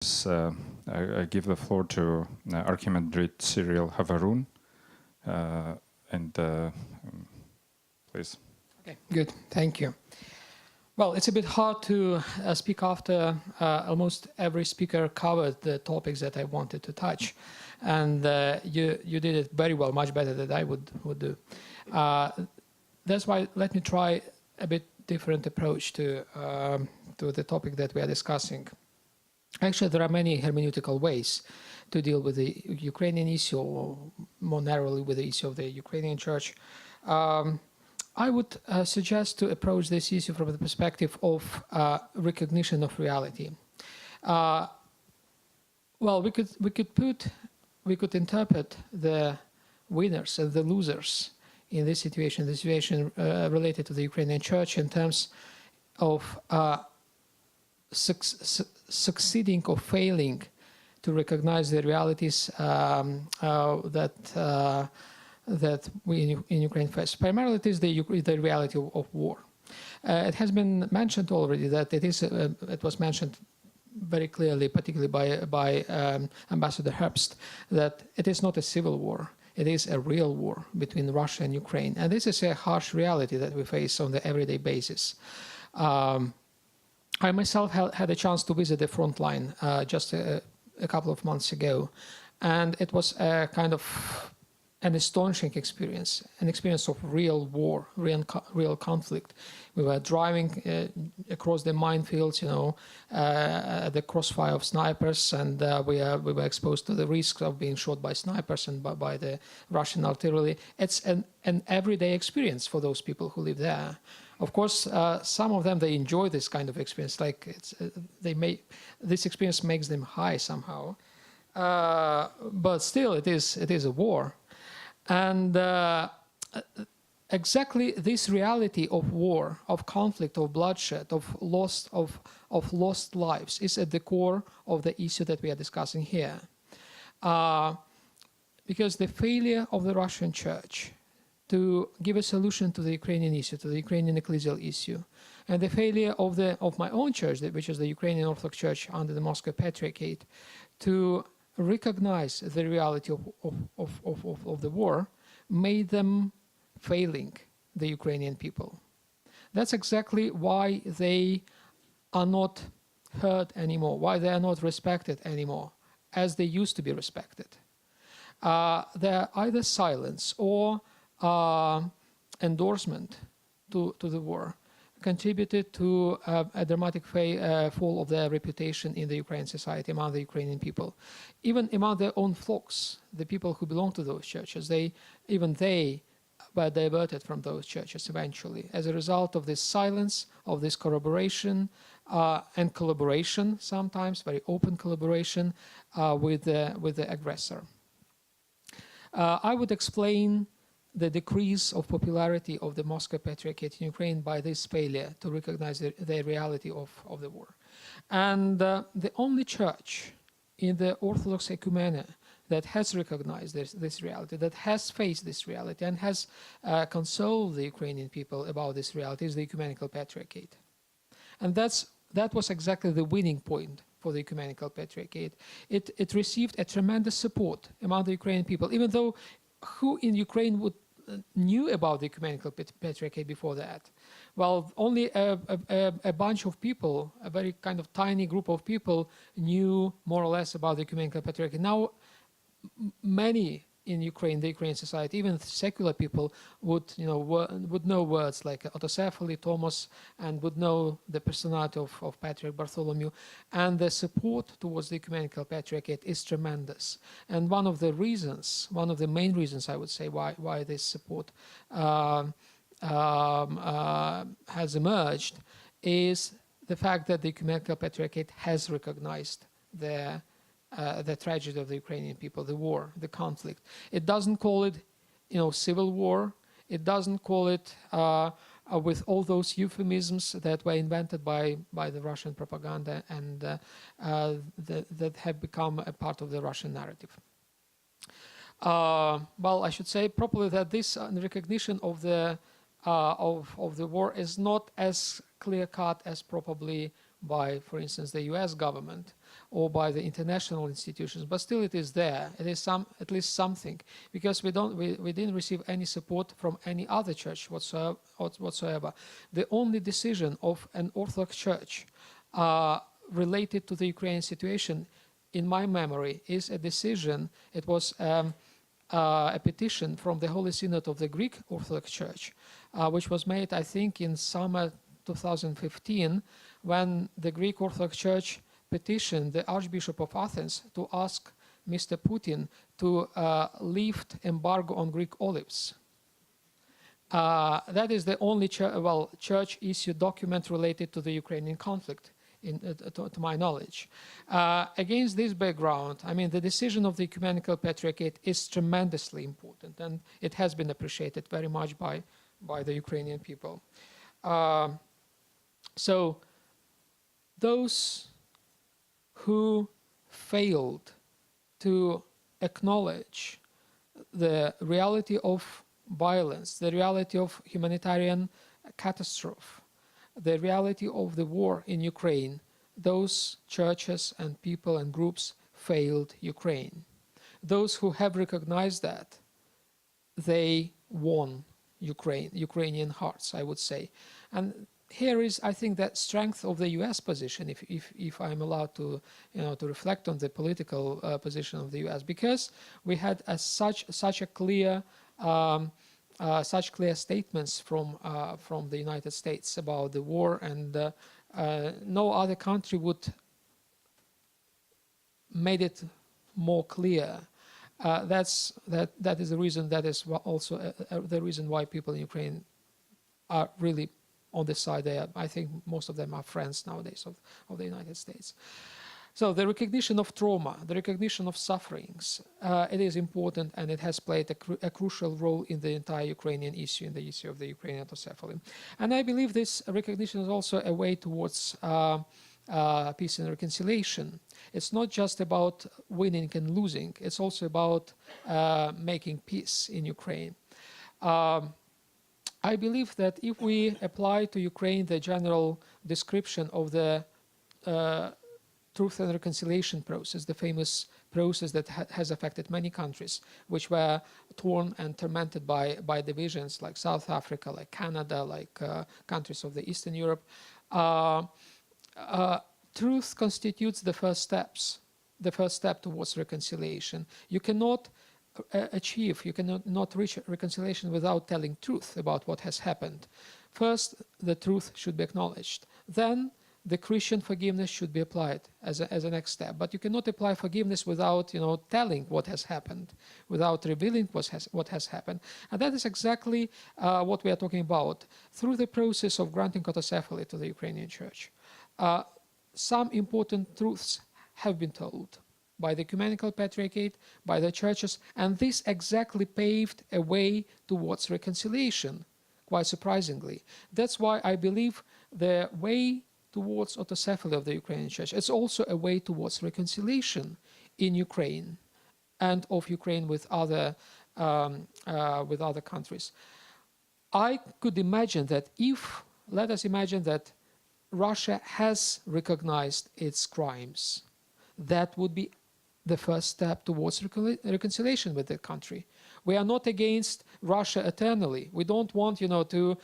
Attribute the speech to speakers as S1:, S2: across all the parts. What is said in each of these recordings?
S1: I give the floor to Archimandrite Cyril Hovorun, please.
S2: Okay, good. Thank you. Well, it's a bit hard to speak after almost every speaker covered the topics that I wanted to touch, and you did it very well, much better than I would do. That's why let me try a bit different approach to the topic that we are discussing. Actually, there are many hermeneutical ways to deal with the Ukrainian issue, or more narrowly with the issue of the Ukrainian church. I would suggest to approach this issue from the perspective of recognition of reality. Well, we could interpret the winners and the losers in this situation, related to the Ukrainian church, in terms of succeeding or failing to recognize the realities that we in Ukraine face. Primarily, it is the reality of war. It has been mentioned already that it was mentioned very clearly, particularly by Ambassador Herbst, that it is not a civil war. It is a real war between Russia and Ukraine. And this is a harsh reality that we face on the everyday basis. I myself had a chance to visit the front line just a couple of months ago, and it was a kind of an astonishing experience, an experience of real war, real conflict. We were driving across the minefields, the crossfire of snipers, and we were exposed to the risk of being shot by snipers and by the Russian artillery. It's an everyday experience for those people who live there. Of course, some of them, they enjoy this kind of experience. Like this experience makes them high somehow. But still, it is a war. And exactly this reality of war, of conflict, of bloodshed, of lost lives is at the core of the issue that we are discussing here. Because the failure of the Russian church to give a solution to the Ukrainian issue, to the Ukrainian ecclesial issue, and the failure of my own church, which is the Ukrainian Orthodox Church under the Moscow Patriarchate, to recognize the reality of the war, made them failing the Ukrainian people. That's exactly why they are not heard anymore, why they are not respected anymore, as they used to be respected. They're either silence or endorsement to the war contributed to a dramatic fall of their reputation in the Ukrainian society among the Ukrainian people. Even among their own flocks, the people who belong to those churches, even they were diverted from those churches eventually as a result of this silence, of this corroboration and collaboration, sometimes very open collaboration with the aggressor. I would explain the decrease of popularity of the Moscow Patriarchate in Ukraine by this failure to recognize the reality of the war. And the only church in the Orthodox ecumene that has recognized this reality, that has faced this reality, and has consoled the Ukrainian people about this reality is the Ecumenical Patriarchate. And that was exactly the winning point for the Ecumenical Patriarchate. It received a tremendous support among the Ukrainian people, even though who in Ukraine knew about the Ecumenical Patriarchate before that? Well, only a bunch of people, a very kind of tiny group of people knew more or less about the Ecumenical Patriarchate. Now, many in Ukraine, the Ukrainian society, even secular people would know words like autocephaly, Thomas, and would know the personality of Patriarch Bartholomew. And the support towards the Ecumenical Patriarchate is tremendous. And one of the main reasons, I would say, why this support has emerged is the fact that the Ecumenical Patriarchate has recognized the tragedy of the Ukrainian people, the war, the conflict. It doesn't call it, civil war. It doesn't call it with all those euphemisms that were invented by the Russian propaganda and that have become a part of the Russian narrative. Well, I should say properly that this recognition of the war is not as clear-cut as probably by, for instance, the U.S. government or by the international institutions, but still it is there. It is at least something, because we didn't receive any support from any other church whatsoever. The only decision of an Orthodox church related to the Ukrainian situation, in my memory, is a decision. It was a petition from the Holy Synod of the Greek Orthodox Church, which was made, I think, in summer 2015, when the Greek Orthodox Church petitioned the Archbishop of Athens to ask Mr. Putin to lift embargo on Greek olives. That is the only church-issued document related to the Ukrainian conflict, to my knowledge. Against this background, I mean, the decision of the Ecumenical Patriarchate is tremendously important, and it has been appreciated very much by the Ukrainian people. So those who failed to acknowledge the reality of violence, the reality of humanitarian catastrophe, the reality of the war in Ukraine, those churches and people and groups failed Ukraine. Those who have recognized that, they won Ukrainian hearts, I would say. And here is, I think, that strength of the U.S. position, if I'm allowed to, to reflect on the political position of the U.S., because we had such clear statements from the United States about the war, and no other country would made it more clear. That is the reason. That is also the reason why people in Ukraine are really on the side there. I think most of them are friends nowadays of the United States. So the recognition of trauma, the recognition of sufferings, it is important, and it has played a crucial role in the entire Ukrainian issue, in the issue of the Ukrainian autocephaly. And I believe this recognition is also a way towards peace and reconciliation. It's not just about winning and losing. It's also about making peace in Ukraine. I believe that if we apply to Ukraine the general description of the truth and reconciliation process, the famous process that has affected many countries, which were torn and tormented by divisions, like South Africa, like Canada, like countries of the Eastern Europe, truth constitutes the first step towards reconciliation. You cannot you cannot reach reconciliation without telling truth about what has happened. First, the truth should be acknowledged. Then the Christian forgiveness should be applied as a next step. But you cannot apply forgiveness without telling what has happened, without revealing what has happened. And that is exactly what we are talking about through the process of granting autocephaly to the Ukrainian Church. Some important truths have been told by the Ecumenical Patriarchate, by the churches, and this exactly paved a way towards reconciliation, quite surprisingly. That's why I believe the way towards autocephaly of the Ukrainian Church is also a way towards reconciliation in Ukraine and of Ukraine with other countries. I could imagine that let us imagine that Russia has recognized its crimes, that would be the first step towards reconciliation with the country. We are not against Russia eternally. We don't want, to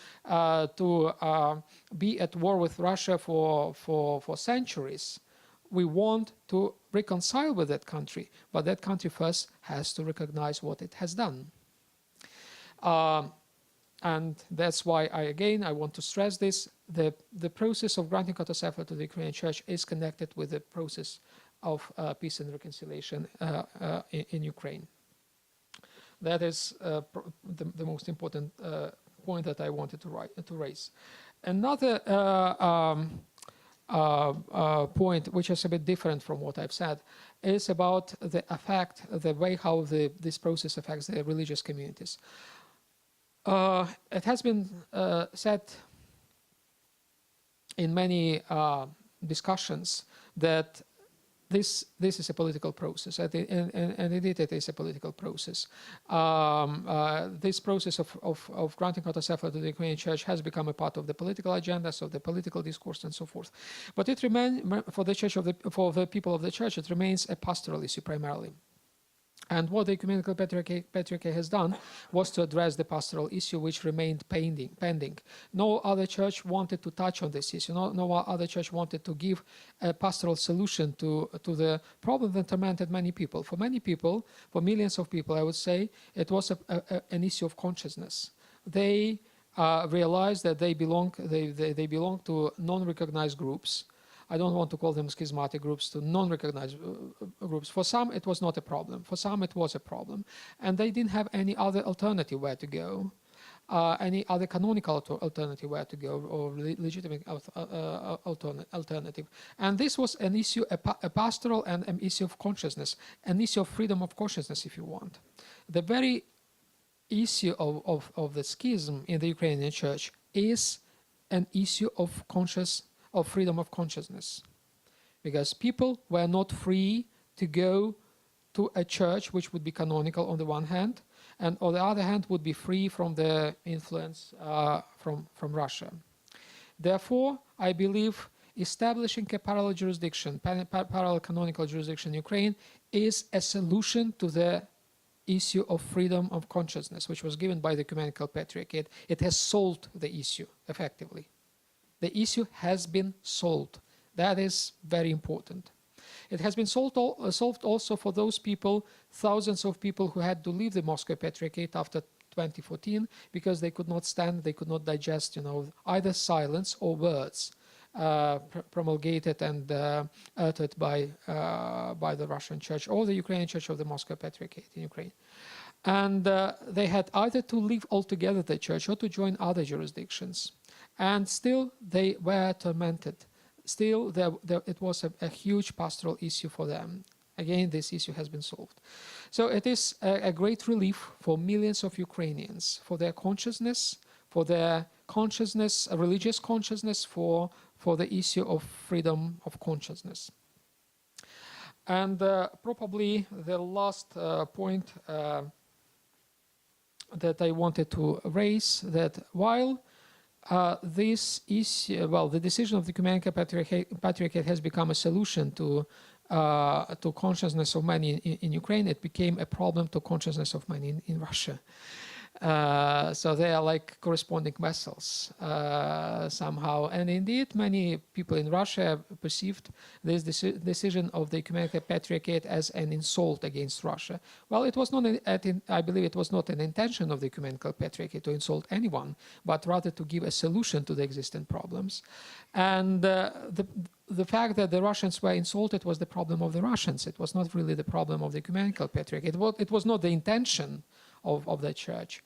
S2: be at war with Russia for centuries. We want to reconcile with that country, but that country first has to recognize what it has done. And that's why I want to stress this. The process of granting autocephaly to the Ukrainian Church is connected with the process of peace and reconciliation in Ukraine. That is the most important point that I wanted to raise. Another point, which is a bit different from what I've said, is about the way how this process affects the religious communities. It has been said in many discussions that this is a political process, and indeed it is a political process. This process of granting autocephaly to the Ukrainian Church has become a part of the political agenda, so the political discourse and so forth. But it remains for the Church for the people of the Church. It remains a pastoral issue primarily. And what the Ecumenical Patriarchate has done was to address the pastoral issue, which remained pending. No other church wanted to touch on this issue. No other church wanted to give a pastoral solution to the problem that tormented many people. For many people, for millions of people, I would say, it was an issue of consciousness. They realized that they belong to non-recognized groups. I don't want to call them schismatic groups, to non-recognized groups. For some, it was not a problem. For some, it was a problem. And they didn't have any other alternative where to go, any other canonical alternative where to go, or legitimate alternative. And this was an issue, a pastoral and an issue of consciousness, an issue of freedom of consciousness, if you want. The very issue of the schism in the Ukrainian church is an issue of freedom of consciousness, because people were not free to go to a church which would be canonical on the one hand, and on the other hand would be free from the influence from Russia. Therefore, I believe establishing a parallel jurisdiction, parallel canonical jurisdiction in Ukraine, is a solution to the issue of freedom of consciousness, which was given by the Ecumenical Patriarchate. It has solved the issue effectively. The issue has been solved. That is very important. It has been solved also for those people, thousands of people who had to leave the Moscow Patriarchate after 2014 because they could not stand, they could not digest, either silence or words promulgated and uttered by the Russian Church or the Ukrainian Church of the Moscow Patriarchate in Ukraine. And they had either to leave altogether the church or to join other jurisdictions. And still they were tormented. Still it was a huge pastoral issue for them. Again, this issue has been solved. So it is a great relief for millions of Ukrainians, for their consciousness, religious consciousness, for the issue of freedom of consciousness. And probably the last point that I wanted to raise, that while this issue, the decision of the Ecumenical Patriarchate has become a solution to consciousness of many in Ukraine, it became a problem to consciousness of many in Russia. So they are like corresponding vessels somehow. And indeed, many people in Russia perceived this decision of the Ecumenical Patriarchate as an insult against Russia. Well, it was not, I believe it was not an intention of the Ecumenical Patriarchate to insult anyone, but rather to give a solution to the existing problems. And the fact that the Russians were insulted was the problem of the Russians. It was not really the problem of the Ecumenical Patriarchate. It was not the intention of the church.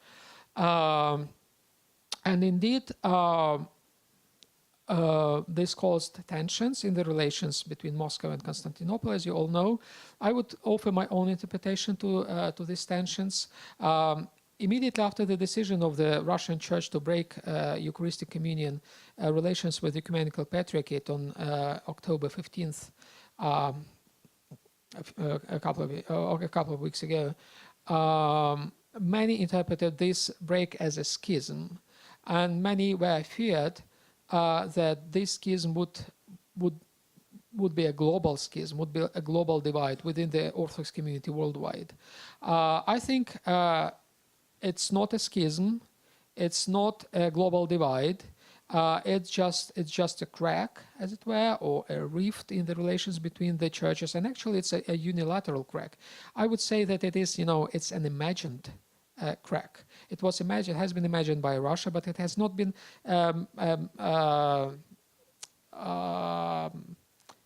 S2: And indeed, this caused tensions in the relations between Moscow and Constantinople, as you all know. I would offer my own interpretation to these tensions. Immediately after the decision of the Russian Church to break Eucharistic communion relations with the Ecumenical Patriarchate on October 15th, a couple of weeks ago, many interpreted this break as a schism, and many were feared that this schism would be a global schism, would be a global divide within the Orthodox community worldwide. I think it's not a schism, it's not a global divide. It's just a crack, as it were, or a rift in the relations between the churches, and actually it's a unilateral crack. I would say that it is, it's an imagined crack. It has been imagined by Russia, but it has not been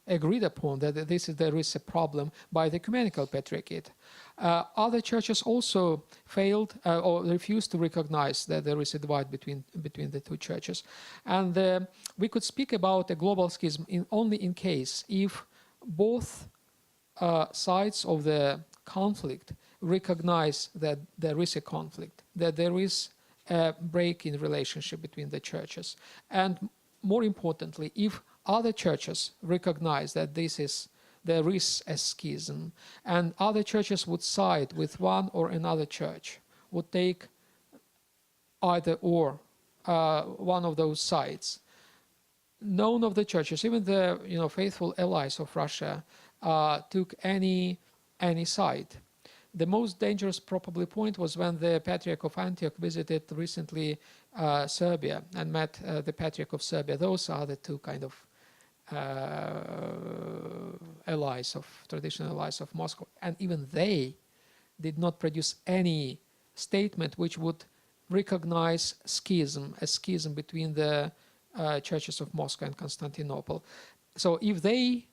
S2: agreed upon that there is a problem by the Ecumenical Patriarchate. Other churches also failed or refused to recognize that there is a divide between the two churches. And we could speak about a global schism only in case if both sides of the conflict recognize that there is a conflict, that there is a break in relationship between the churches. And more importantly, if other churches recognize that this is there is a schism, and other churches would side with one or another church, would take either or one of those sides. None of the churches, even the faithful allies of Russia, took any side. The most dangerous probably point was when the Patriarch of Antioch visited recently Serbia and met the Patriarch of Serbia. Those are the two kind of traditional allies of Moscow, and even they did not produce any statement which would recognize a schism between the churches of Moscow and Constantinople. So if they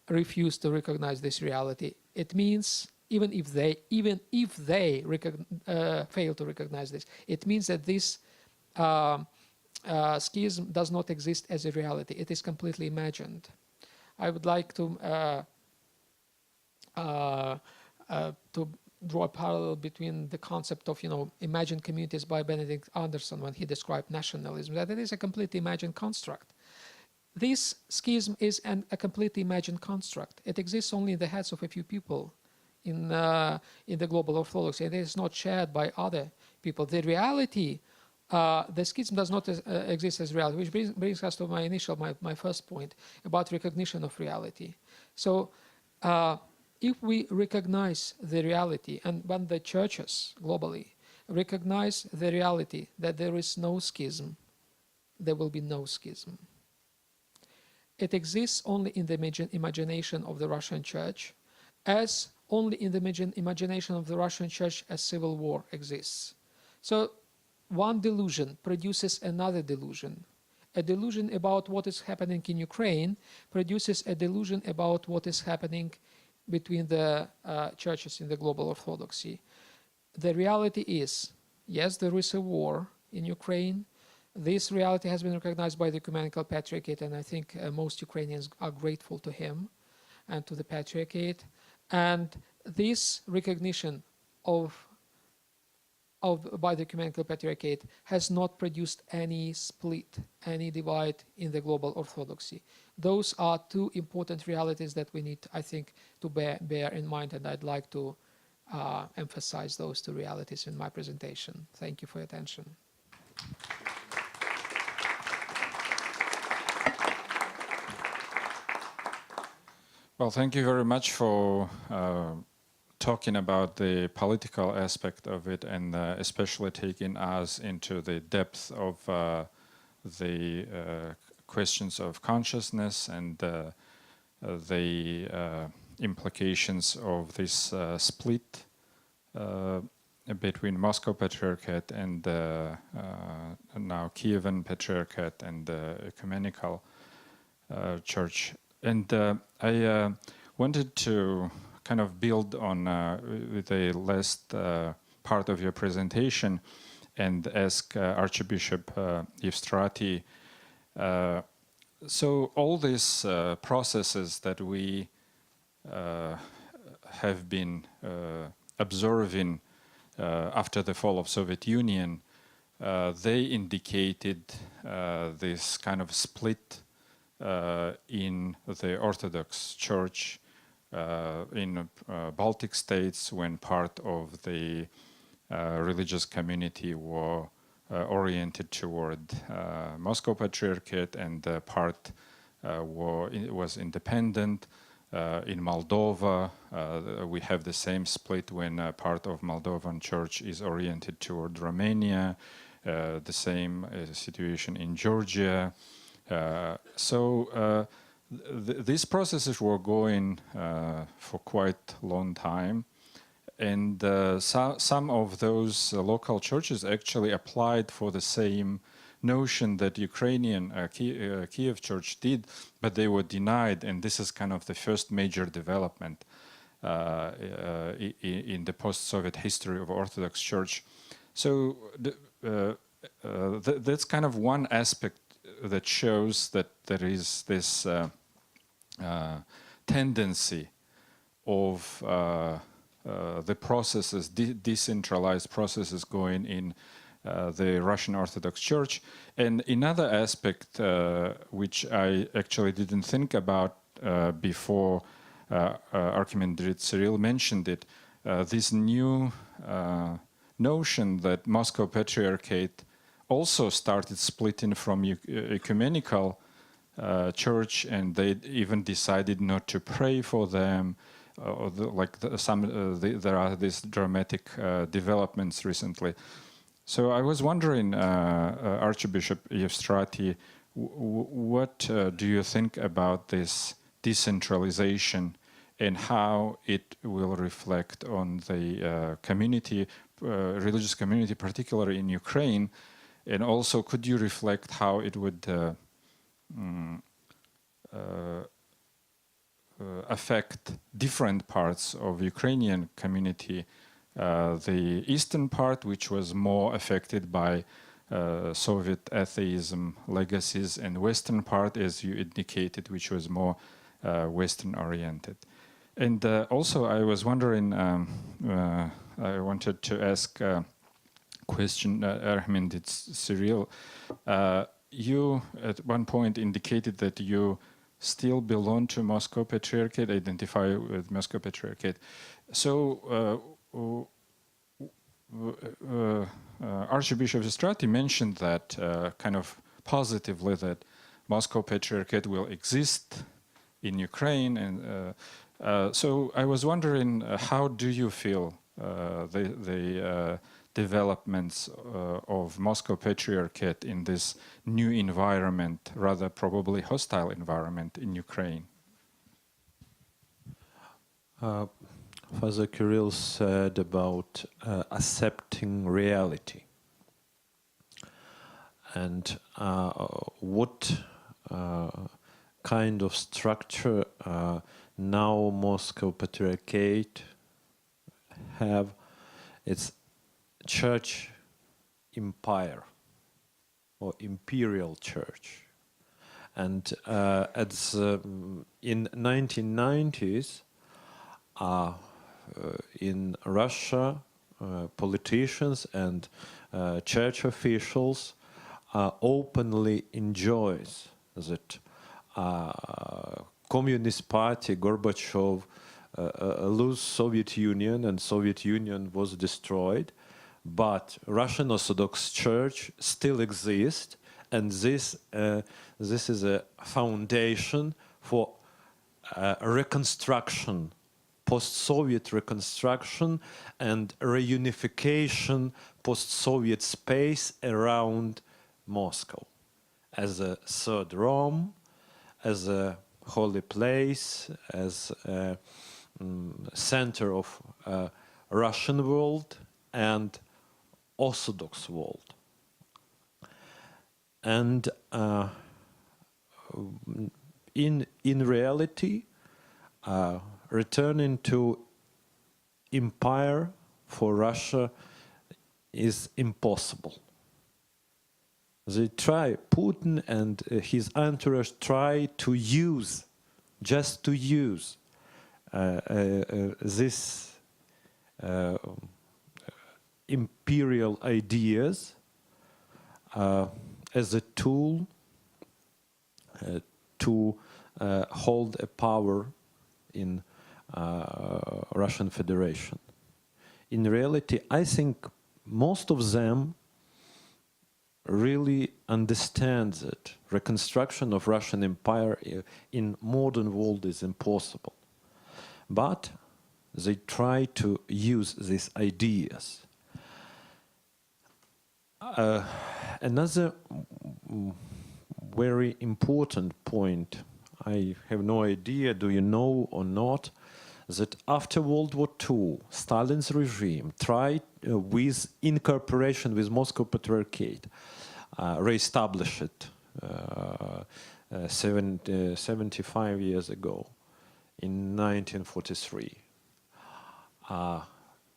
S2: refuse to recognize this reality, it means even if they fail to recognize this, it means that this schism does not exist as a reality. It is completely imagined. I would like to draw a parallel between the concept of imagined communities by Benedict Anderson when he described nationalism, that it is a completely imagined construct. This schism is a completely imagined construct. It exists only in the heads of a few people in the global orthodoxy. It is not shared by other people. The reality, the schism does not exist as reality, which brings us to my first point about recognition of reality. So if we recognize the reality, and when the churches globally recognize the reality that there is no schism, there will be no schism. It exists only in the imagination of the Russian Church, as only in the imagination of the Russian Church as civil war exists. So one delusion produces another delusion. A delusion about what is happening in Ukraine produces a delusion about what is happening between the churches in the global orthodoxy. The reality is, yes, there is a war in Ukraine. This reality has been recognized by the Ecumenical Patriarchate, and I think most Ukrainians are grateful to him and to the Patriarchate. And this recognition by the Ecumenical Patriarchate has not produced any split, any divide in the global orthodoxy. Those are two important realities that we need, I think, to bear in mind, and I'd like to emphasize those two realities in my presentation. Thank you for your attention.
S1: Well, thank you very much for talking about the political aspect of it, and especially taking us into the depth of the questions of consciousness and the implications of this split between Moscow Patriarchate and now Kievan Patriarchate and the Ecumenical Church. And I wanted to kind of build on with the last part of your presentation and ask Archbishop Evstrati. So all these processes that we have been observing after the fall of Soviet Union, they indicated this kind of split in the Orthodox Church in Baltic states, when part of the religious community were oriented toward Moscow Patriarchate, and part was independent. In Moldova, we have the same split when part of Moldovan Church is oriented toward Romania. The same situation in Georgia. So these processes were going for quite a long time, and some of those local churches actually applied for the same notion that Ukrainian Kiev Church did, but they were denied, and this is kind of the first major development in the post-Soviet history of Orthodox Church. So that's kind of one aspect that shows that there is this tendency of the processes, decentralized processes going in the Russian Orthodox Church. And another aspect which I actually didn't think about before Archimandrite Cyril mentioned it, this new notion that Moscow Patriarchate also started splitting from ecumenical church, and they even decided not to pray for them. There are these dramatic developments recently. So I was wondering, Archbishop Evstrati, what do you think about this decentralization and how it will reflect on the community, religious community, particularly in Ukraine? And also, could you reflect how it would affect different parts of Ukrainian community? The eastern part, which was more affected by Soviet atheism legacies, and western part, as you indicated, which was more Western oriented. And also, I was wondering, I wanted to ask a question, Archimandrite Cyril. You at one point indicated that you still belong to Moscow Patriarchate, identify with Moscow Patriarchate. So Archbishop Evstrati mentioned that kind of positively, that Moscow Patriarchate will exist in Ukraine, and so I was wondering, how do you feel the developments of Moscow Patriarchate in this new environment, rather probably hostile environment in Ukraine?
S3: Father Kirill said about accepting reality, and what kind of structure now Moscow Patriarchate have. It's church empire or imperial church, and in 1990s in Russia, politicians and church officials openly enjoys that Communist Party, Gorbachev, lose Soviet Union, and Soviet Union was destroyed, but Russian Orthodox Church still exists, and this is a foundation for reconstruction, post-Soviet reconstruction and reunification post-Soviet space around Moscow as a third Rome, as a holy place, as a center of Russian world and Orthodox world. And in reality, returning to empire for Russia is impossible. They try, Putin and his entourage try to use, just to use this imperial ideas as a tool to hold a power in Russian Federation. In reality, I think most of them really understand that reconstruction of Russian Empire in modern world is impossible. But they try to use these ideas. Another very important point, I have no idea, do you know or not, that after World War II, Stalin's regime tried in cooperation with Moscow Patriarchate, re-establish it 75 years ago, in 1943.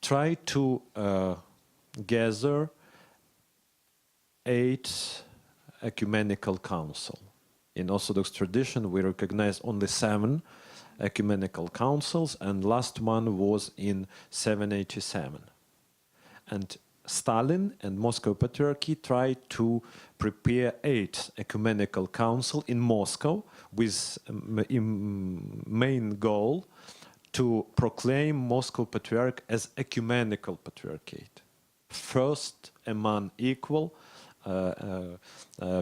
S3: Tried to gather 8 ecumenical council. In Orthodox tradition, we recognize only 7 ecumenical councils, and last one was in 787. And Stalin and Moscow Patriarchy tried to prepare 8th ecumenical council in Moscow with main goal to proclaim Moscow Patriarch as ecumenical patriarchate, first among equal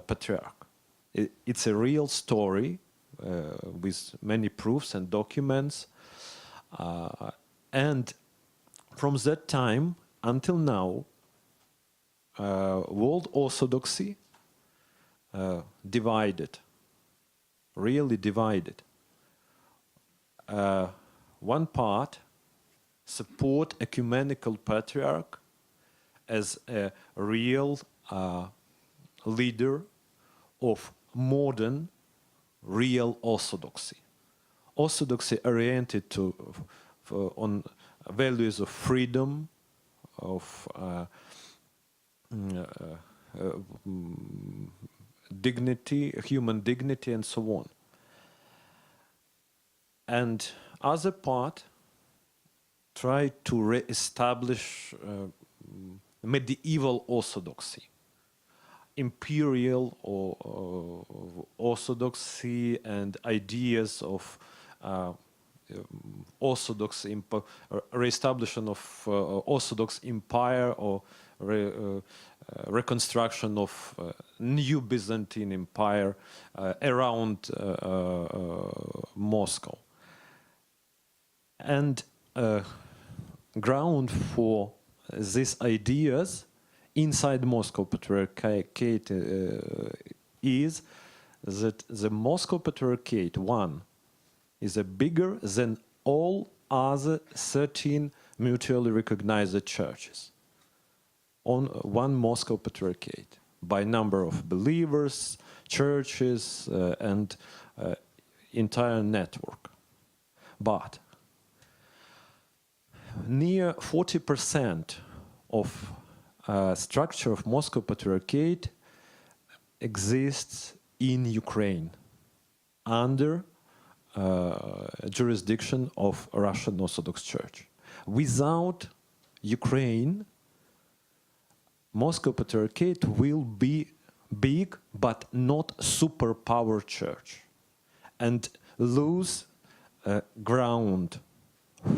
S3: patriarch. It's a real story with many proofs and documents, and from that time until now, world Orthodoxy divided, really divided. One part support ecumenical patriarch as a real leader of modern real Orthodoxy. Orthodoxy oriented on values of freedom, of dignity, human dignity, and so on. And other part tried to re-establish medieval orthodoxy, imperial orthodoxy, and ideas of orthodox re-establishment of Orthodox empire, or reconstruction of new Byzantine empire around Moscow. And ground for these ideas inside Moscow Patriarchate is that the Moscow Patriarchate, one, is bigger than all other 13 mutually recognized churches on one Moscow Patriarchate by number of believers, churches, and entire network. But near 40% of structure of Moscow Patriarchate exists in Ukraine under jurisdiction of Russian Orthodox Church. Without Ukraine, Moscow Patriarchate will be big but not superpower church and lose ground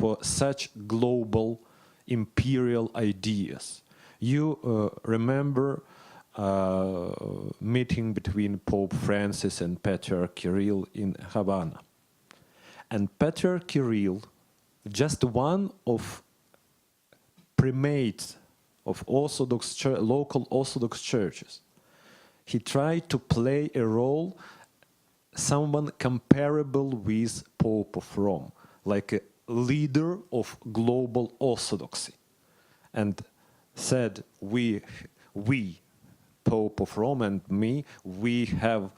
S3: for such global imperial ideas. You remember meeting between Pope Francis and Patriarch Kirill in Havana. And Patriarch Kirill, just one of primates of Orthodox local Orthodox churches, he tried to play a role, someone comparable with Pope of Rome, like a leader of global Orthodoxy, and said, we Pope of Rome and me, we have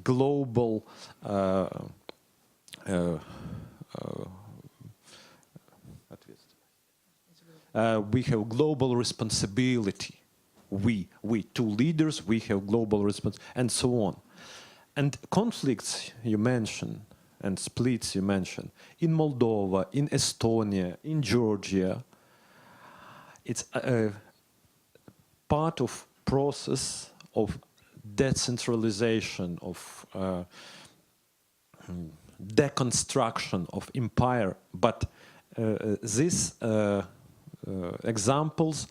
S3: global we have global responsibility. We two leaders, we have global responsibility, and so on. And conflicts you mentioned, and splits you mentioned, in Moldova, in Estonia, in Georgia, it's a part of process of decentralization, of deconstruction of empire. But these examples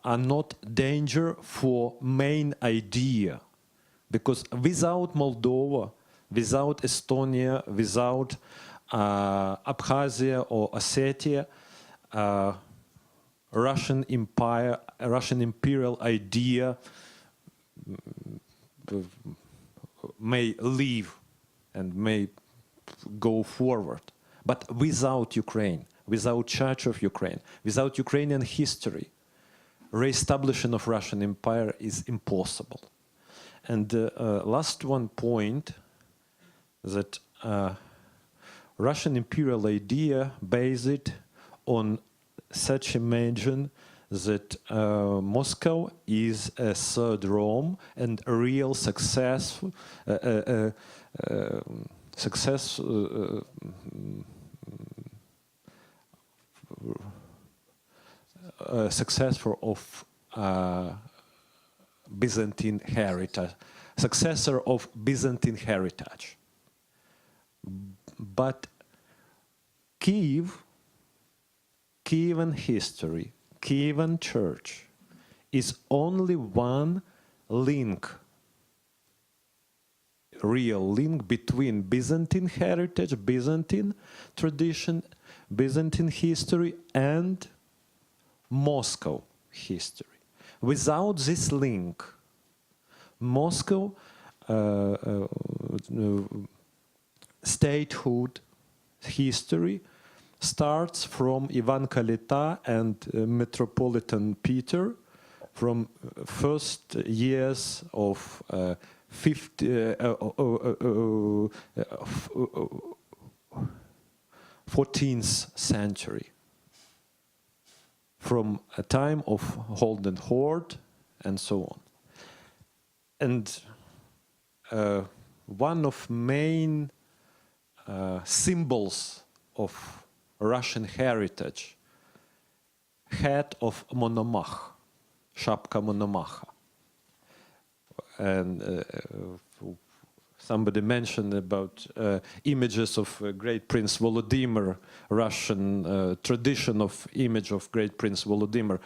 S3: are not danger for main idea, because without Moldova, without Estonia, without Abkhazia or Ossetia, Russian empire, Russian imperial idea may live and may go forward. But without Ukraine, without Church of Ukraine, without Ukrainian history, re-establishment of Russian empire is impossible. And last one point, that Russian imperial idea based on such imagine that Moscow is a third Rome and a real success, successor of Byzantine heritage, successor of Byzantine heritage. But Kievan history, Kievan church is only one link, real link between Byzantine heritage, Byzantine tradition, Byzantine history and Moscow history. Without this link, Moscow statehood history starts from Ivan Kalita and Metropolitan Peter, from first years of 14th century, from a time of Holden Horde and so on. And one of main symbols of Russian heritage, hat of Monomach, Shapka Monomacha. And somebody mentioned about images of Great Prince Volodymyr, Russian tradition of image of Great Prince Volodymyr.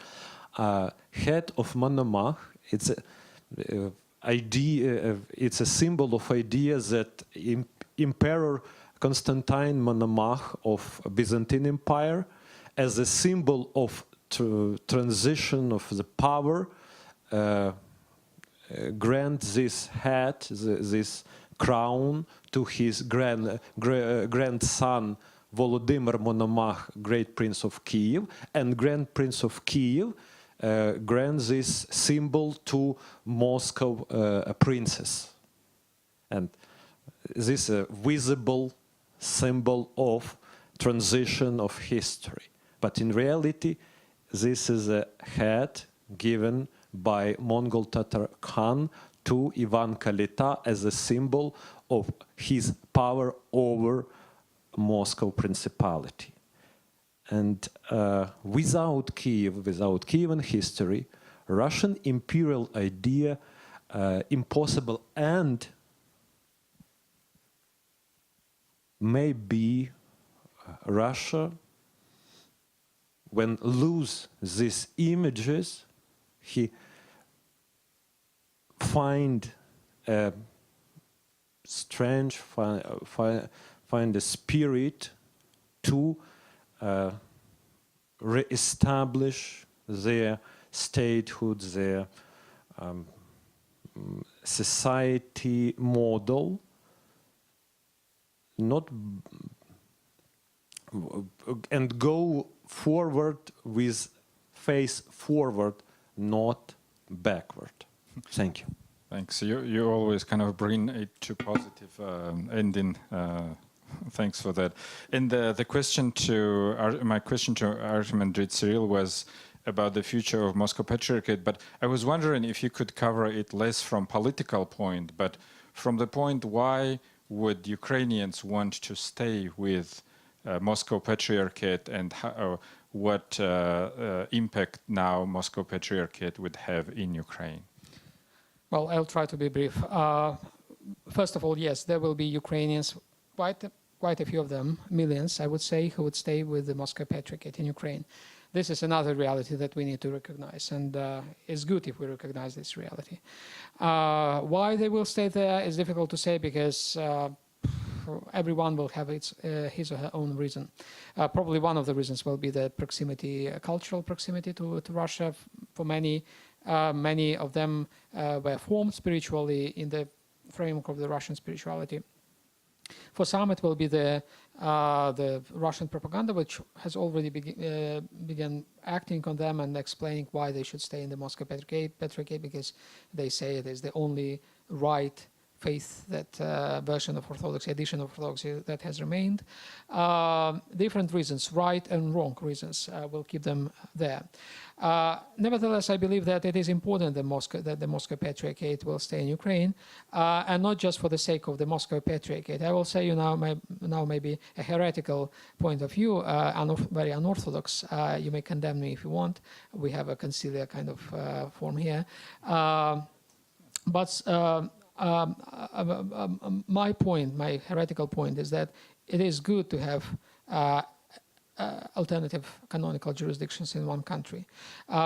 S3: Head of Monomach, it's a idea. It's a symbol of idea that Emperor Constantine Monomach of Byzantine Empire, as a symbol of transition of the power, grant this hat, this crown to his grandson Volodymyr Monomach, Great Prince of Kiev, and Grand Prince of Kiev grants this symbol to Moscow princess. And this is a visible symbol of transition of history. But in reality, this is a hat given by Mongol Tatar Khan to Ivan Kalita as a symbol of his power over Moscow Principality. And without Kiev, without Kievan history, Russian imperial idea impossible, and maybe Russia, when lose these images, he find a strange, find a spirit to re-establish their statehood, their society model, not and go forward with face forward, not backward. Thank you.
S1: Thanks. You always kind of bring it to positive ending. Thanks for that. And the question to my question to Archimandrite Cyril was about the future of Moscow Patriarchate, but I was wondering if you could cover it less from political point, but from the point why would Ukrainians want to stay with Moscow Patriarchate, and how, what impact now Moscow Patriarchate would have in Ukraine?
S2: Well, I'll try to be brief. First of all, yes, there will be Ukrainians, quite a few of them, millions, I would say, who would stay with the Moscow Patriarchate in Ukraine. This is another reality that we need to recognize, and it's good if we recognize this reality. Why they will stay there is difficult to say, because everyone will have his or her own reason. Probably one of the reasons will be the proximity, cultural proximity to Russia. For many of them were formed spiritually in the framework of the Russian spirituality. For some, it will be the Russian propaganda, which has already begun acting on them and explaining why they should stay in the Moscow Patriarchate, because they say it is the only right faith, that version of Orthodoxy, edition of Orthodoxy that has remained. Different reasons, right and wrong reasons, will keep them there. Nevertheless, I believe that it is important that the Moscow Patriarchate will stay in Ukraine, and not just for the sake of the Moscow Patriarchate. I will say you now maybe a heretical point of view, very unorthodox. You may condemn me if you want. We have a conciliar kind of form here. But my point, my heretical point, is that it is good to have alternative canonical jurisdictions in one country.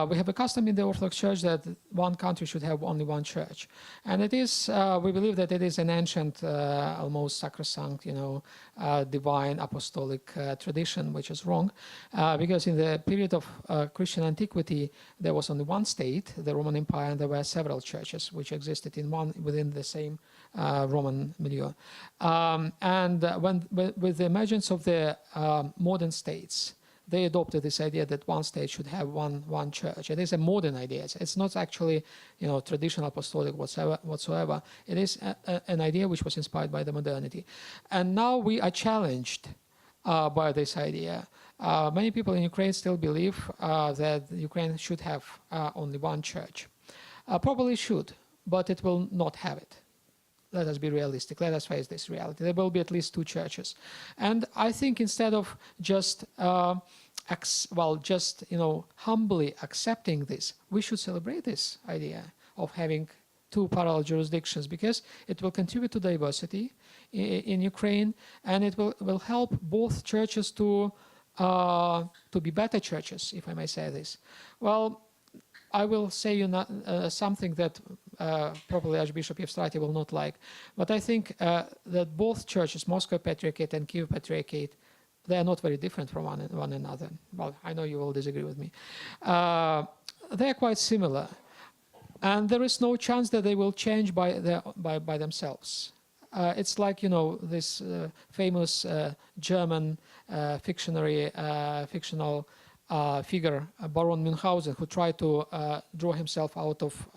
S2: We have a custom in the Orthodox Church that one country should have only one church. And it is, we believe that it is an ancient, almost sacrosanct, divine apostolic tradition, which is wrong. Because in the period of Christian antiquity, there was only one state, the Roman Empire, and there were several churches which existed within the same Roman milieu. With the emergence of the modern states, they adopted this idea that one state should have one church. It is a modern idea. It's not actually traditional apostolic whatsoever. It is an idea which was inspired by the modernity. And now we are challenged by this idea. Many people in Ukraine still believe that Ukraine should have only one church. Probably should, but it will not have it. Let us be realistic. Let us face this reality. There will be at least two churches. And I think instead of just humbly accepting this, we should celebrate this idea of having two parallel jurisdictions, because it will contribute to diversity in Ukraine, and it will help both churches to be better churches, if I may say this. Well, I will say something that probably Archbishop Evstrati will not like, but I think that both churches, Moscow Patriarchate and Kiev Patriarchate, they are not very different from one another. Well, I know you will disagree with me. They are quite similar, and there is no chance that they will change by themselves. It's like this famous German fictional figure, Baron Münchhausen, who tried to draw himself out of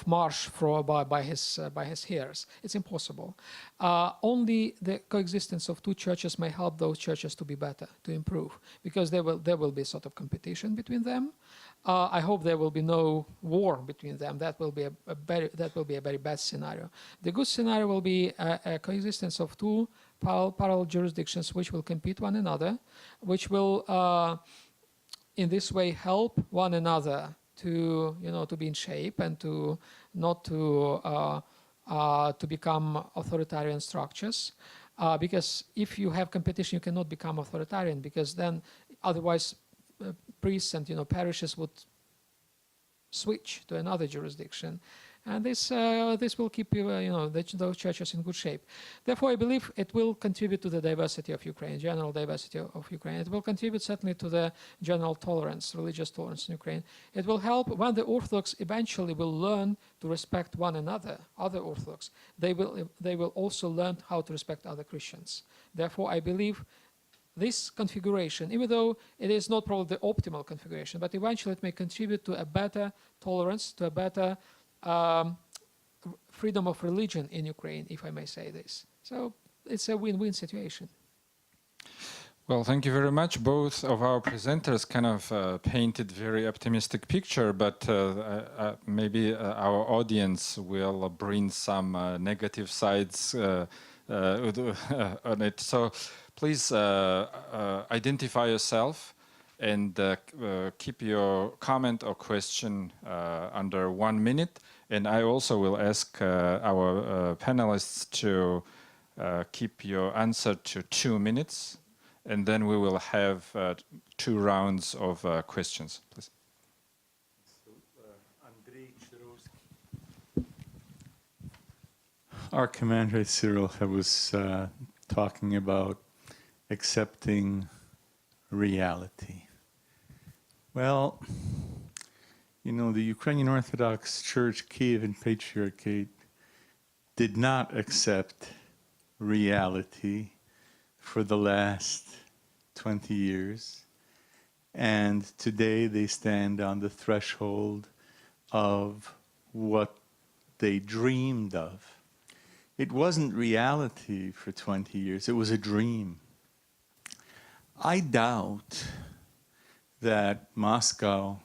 S2: marsh by his heirs. It's impossible. Only the coexistence of two churches may help those churches to be better, to improve, because there will be sort of competition between them. I hope there will be no war between them. That will be a very bad scenario. The good scenario will be a coexistence of two parallel jurisdictions which will compete one another, which will in this way help one another to be in shape and to become authoritarian structures. Because if you have competition, you cannot become authoritarian, because then otherwise priests and parishes would switch to another jurisdiction, and this will keep those churches in good shape. Therefore, I believe it will contribute to the diversity of Ukraine, general diversity of Ukraine. It will contribute certainly to the general tolerance, religious tolerance in Ukraine. It will help when the Orthodox eventually will learn to respect one another, other Orthodox. They will also learn how to respect other Christians. Therefore, I believe this configuration, even though it is not probably the optimal configuration, but eventually it may contribute to a better tolerance, to a better freedom of religion in Ukraine, if I may say this. So it's a win-win situation.
S1: Well, thank you very much. Both of our presenters kind of painted very optimistic picture, but maybe our audience will bring some negative sides on it. So please identify yourself and keep your comment or question under 1 minute. And I also will ask our panelists to keep your answer to 2 minutes. And then we will have 2 rounds of questions, please.
S4: Our commander Cyril was talking about accepting reality. Well, the Ukrainian Orthodox Church, Kievan Patriarchate, did not accept reality for the last 20 years. And today they stand on the threshold of what they dreamed of. It wasn't reality for 20 years, it was a dream. I doubt that Moscow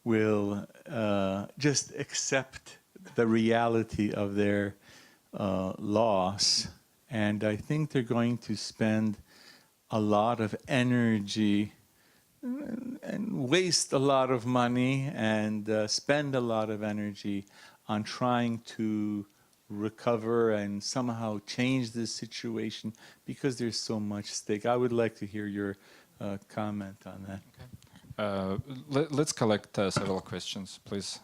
S4: will just accept the reality of their loss, and I think they're going to spend a lot of energy and waste a lot of money and spend a lot of energy on trying to recover and somehow change this situation because there's so much stake. I would like to hear your comment on that.
S1: Let's collect several questions, please.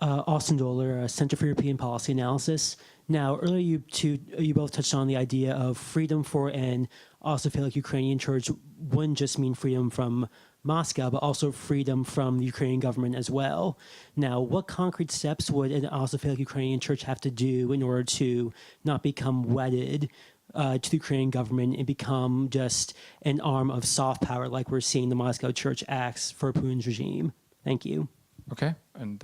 S5: Austin Doler, Center for European Policy Analysis. Now, earlier you both touched on the idea of freedom for an Austrophilic Ukrainian church wouldn't just mean freedom from Moscow, but also freedom from the Ukrainian government as well. Now, what concrete steps would an Austrophilic Ukrainian church have to do in order to not become wedded to the Ukrainian government and become just an arm of soft power like we're seeing the Moscow church acts for Putin's regime? Thank you.
S1: Okay, and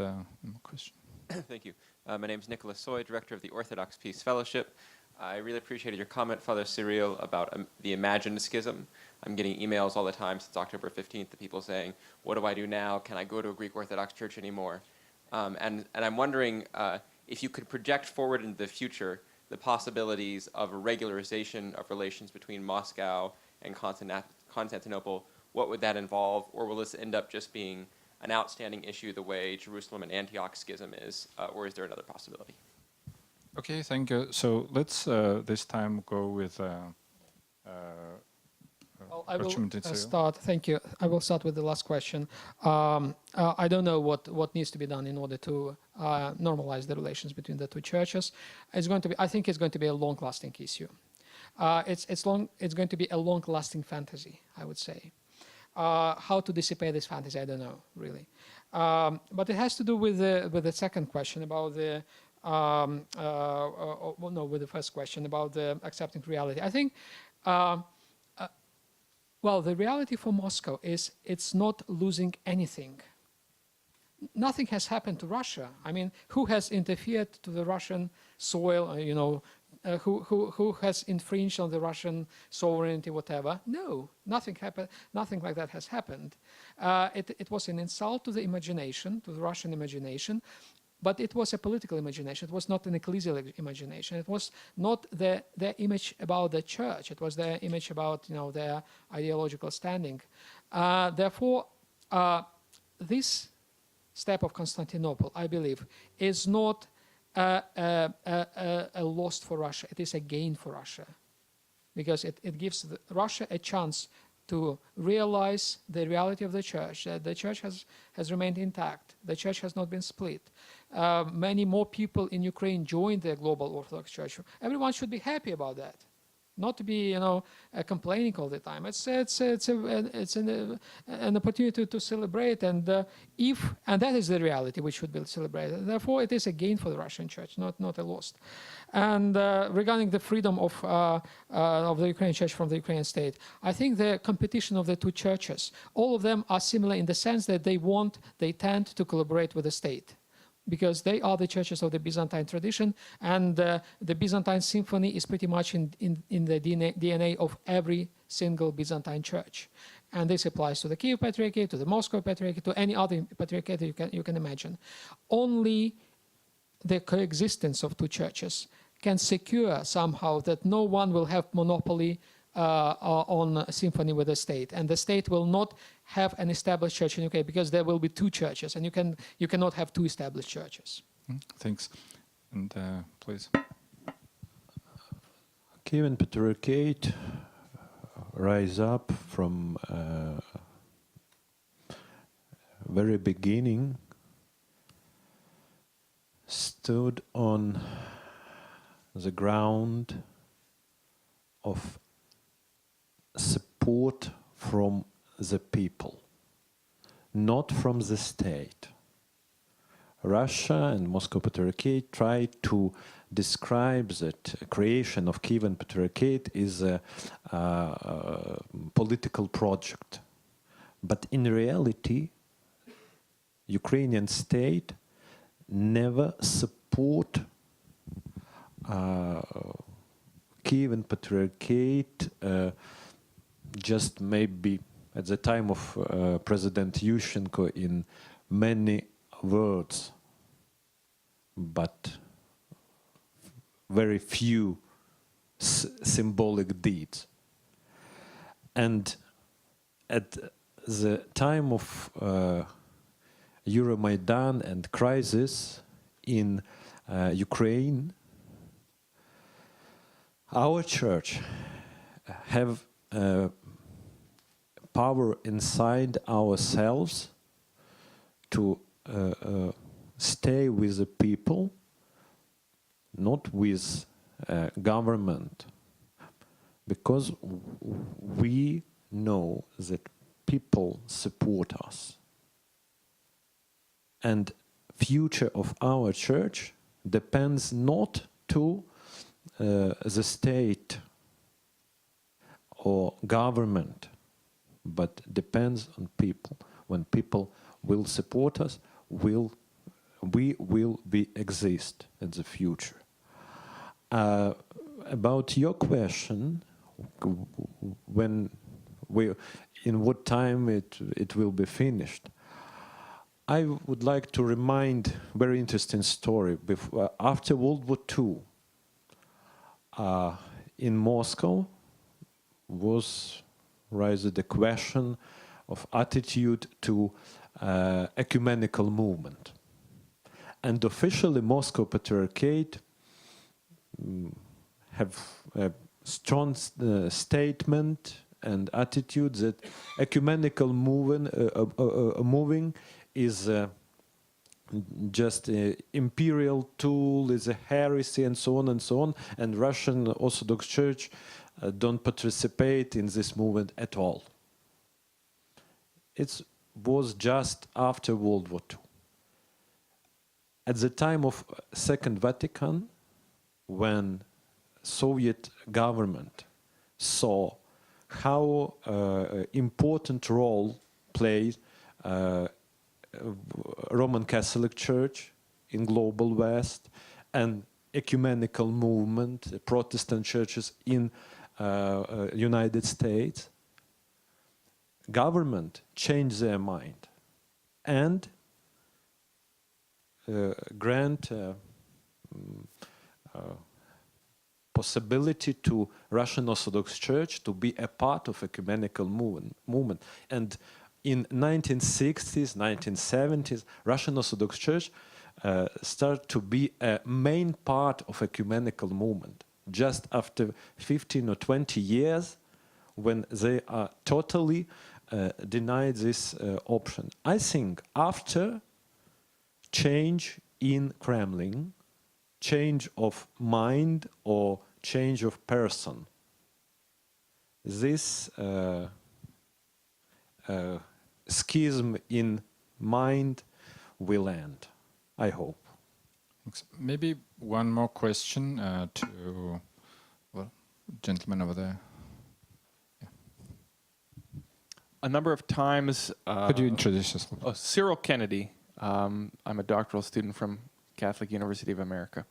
S1: question.
S6: Thank you. My name is Nicholas Soy, Director of the Orthodox Peace Fellowship. I really appreciated your comment, Father Cyril, about the imagined schism. I'm getting emails all the time since October 15th of people saying, what do I do now? Can I go to a Greek Orthodox church anymore? And I'm wondering if you could project forward into the future the possibilities of a regularization of relations between Moscow and Constantinople. What would that involve? Or will this end up just being an outstanding issue the way Jerusalem and Antioch schism is? Or is there another possibility?
S1: Okay, thank you. So let's this time go with
S2: Well, I will
S1: Archimandrite Cyril.
S2: start. Thank you. I will start with the last question. I don't know what needs to be done in order to normalize the relations between the two churches. It's going to be. I think it's going to be a long-lasting issue. It's going to be a long-lasting fantasy, I would say. How to dissipate this fantasy, I don't know really. But it has to do with the second question about the. With the first question about the accepting reality. I think. Well, the reality for Moscow is it's not losing anything. Nothing has happened to Russia. I mean, who has interfered to the Russian soil? Who has infringed on the Russian sovereignty, whatever? No, nothing happened. Nothing like that has happened. It was an insult to the imagination, to the Russian imagination. But it was a political imagination. It was not an ecclesial imagination. It was not the image about the church. It was the image about their ideological standing. Therefore, this step of Constantinople, I believe, is not a loss for Russia. It is a gain for Russia, because it gives Russia a chance to realize the reality of the church. The church has remained intact. The church has not been split. Many more people in Ukraine joined the global Orthodox Church. Everyone should be happy about that, not to be complaining all the time. It's an opportunity to celebrate, and that is the reality which should be celebrated. Therefore, it is a gain for the Russian Church, not a loss. And regarding the freedom of the Ukrainian Church from the Ukrainian state, I think the competition of the two churches, all of them are similar in the sense that they tend to collaborate with the state, because they are the churches of the Byzantine tradition, and the Byzantine symphony is pretty much in the DNA of every single Byzantine church. And this applies to the Kiev Patriarchate, to the Moscow Patriarchate, to any other patriarchate you can imagine. Only the coexistence of two churches can secure somehow that no one will have monopoly on symphony with the state, and the state will not have an established church in UK, because there will be two churches, and you cannot have two established churches.
S1: Thanks, and please.
S3: Kievan Patriarchate rise up from very beginning, stood on the ground of support from the people, not from the state. Russia and Moscow Patriarchate tried to describe that creation of Kievan Patriarchate is a political project. But in reality, Ukrainian state never support Kievan Patriarchate, just maybe at the time of President Yushchenko in many words, but very few symbolic deeds. And at the time of Euromaidan and crisis in Ukraine, our church have power inside ourselves to stay with the people, not with government, because we know that people support us. And future of our church depends not to the state or government, but depends on people. When people will support us, we will exist in the future. About your question, in what time it will be finished, I would like to remind a very interesting story. After World War II, in Moscow was raised the question of attitude to ecumenical movement. And officially Moscow Patriarchate have a strong statement and attitude that ecumenical moving is just an imperial tool, is a heresy, and so on and so on. And Russian Orthodox Church don't participate in this movement at all. It was just after World War II. At the time of Second Vatican, when Soviet government saw how important role played Roman Catholic Church in global West and ecumenical movement, Protestant churches in United States, government changed their mind and grant possibility to Russian Orthodox Church to be a part of ecumenical movement. And in 1960s, 1970s, Russian Orthodox Church started to be a main part of ecumenical movement. Just after 15 or 20 years, when they are totally denied this option. I think after change in Kremlin, change of mind or change of person, this schism in mind will end, I hope.
S1: Thanks. Maybe one more question to, well, gentleman over there. Yeah.
S6: A number of times...
S1: Could you introduce yourself?
S6: Cyril Kennedy. I'm a doctoral student from Catholic University of America.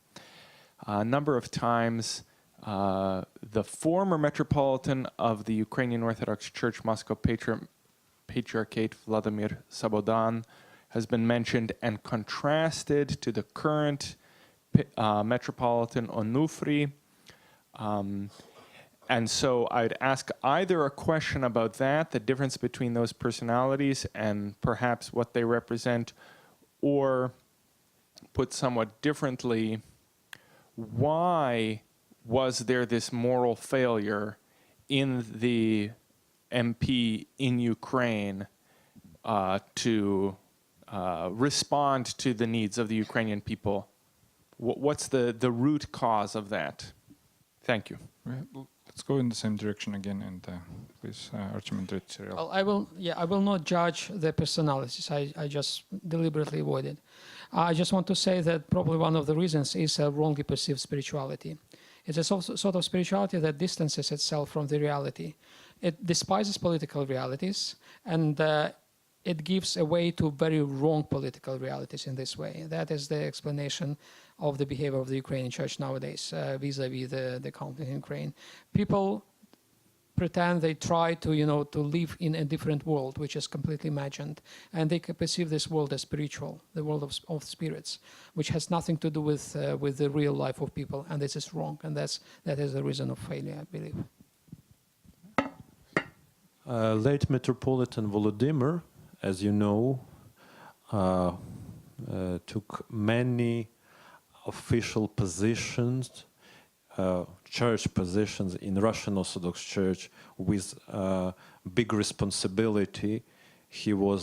S6: A number of times, the former Metropolitan of the Ukrainian Orthodox Church Moscow Patriarchate, Vladimir Sabodan, has been mentioned and contrasted to the current Metropolitan Onufri. And so I'd ask either a question about that, the difference between those personalities and perhaps what they represent, or put somewhat differently, why was there this moral failure in the MP in Ukraine to respond to the needs of the Ukrainian people? What's the root cause of that? Thank you.
S1: Let's go in the same direction again, and please, Archimandrite Cyril.
S2: Well, I will not judge the personalities. I just deliberately avoid it. I just want to say that probably one of the reasons is a wrongly perceived spirituality. It's a sort of spirituality that distances itself from the reality. It despises political realities, and it gives a way to very wrong political realities in this way. That is the explanation of the behavior of the Ukrainian church nowadays vis-a-vis the conflict in Ukraine. People pretend they try to, to live in a different world, which is completely imagined, and they perceive this world as spiritual, the world of spirits, which has nothing to do with the real life of people, and this is wrong, and that is the reason of failure, I believe.
S3: Late Metropolitan Volodymyr, as you know, took many official positions, church positions in Russian Orthodox Church with big responsibility. He was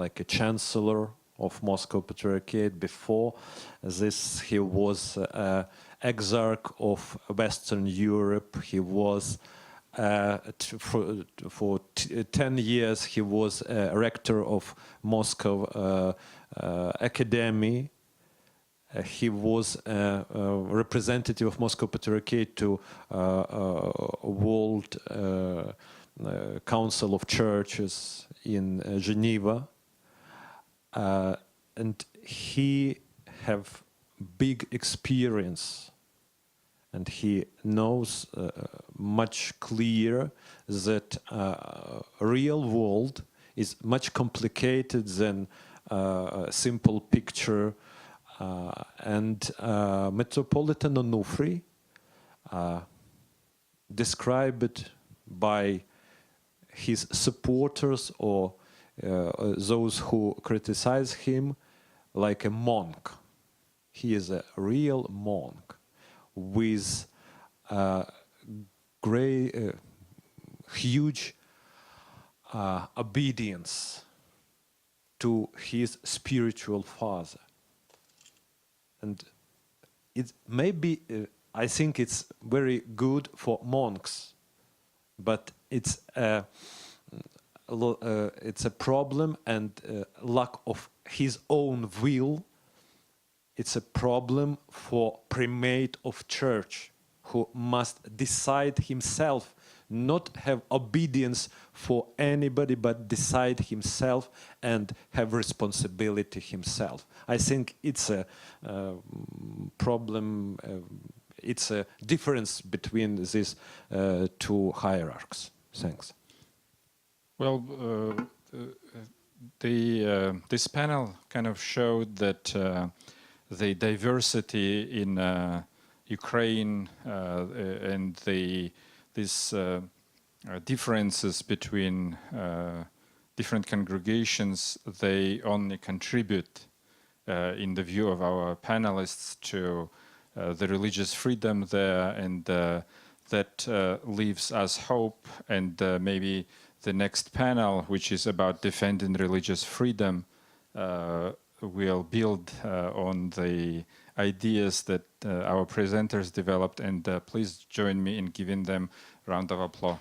S3: like a chancellor of Moscow Patriarchate. Before this, he was exarch of Western Europe. He was for 10 years he was rector of Moscow Academy. He was a representative of Moscow Patriarchate to World Council of Churches in Geneva, and he have big experience, and he knows much clearer that real world is much complicated than a simple picture. And Metropolitan Onufry described it by his supporters or those who criticize him like a monk. He is a real monk with huge obedience to his spiritual father. And it may be, I think it's very good for monks, but it's a problem and lack of his own will. It's a problem for primate of church, who must decide himself, not have obedience for anybody, but decide himself and have responsibility himself. I think it's a problem, it's a difference between these two hierarchies. Thanks.
S1: Well, this panel kind of showed that the diversity in Ukraine and these differences between different congregations, they only contribute, in the view of our panelists, to the religious freedom there, and that leaves us hope. And maybe the next panel, which is about defending religious freedom, will build on the ideas that our presenters developed. And please join me in giving them a round of applause.